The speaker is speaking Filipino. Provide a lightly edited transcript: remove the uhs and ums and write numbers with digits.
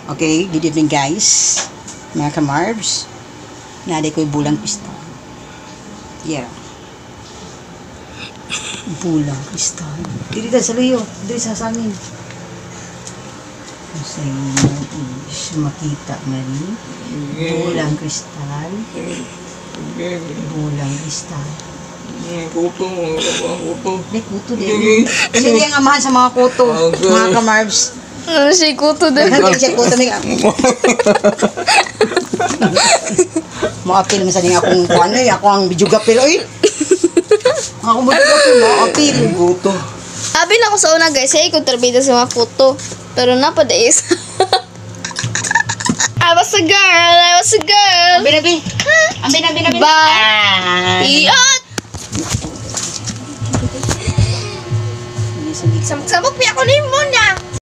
Okay, good evening guys. Mga ka-Marbs. Naday ko'y bulang piston. Yeah. Bulang piston. Dito sa luyo. Dito sa amin. Sa inyo is makita nga rin. Bulang kristal. Bulang kristal. Kuto. Hindi, kuto din. Kasi hindi ang amahan sa mga kuto. Mga ka-Marbs. Si Kuto din. Hindi siya kuto na Maapil masaling akong kuan ay ako ang videographer oy. Ako mo maapil Kuto. Abi na ako sa una guys, ay kontrabida sa mga Kuto. Pero napadays. I was a girl. Ambi. Bye. Iyot! Samok-samok piya ko ni mo na.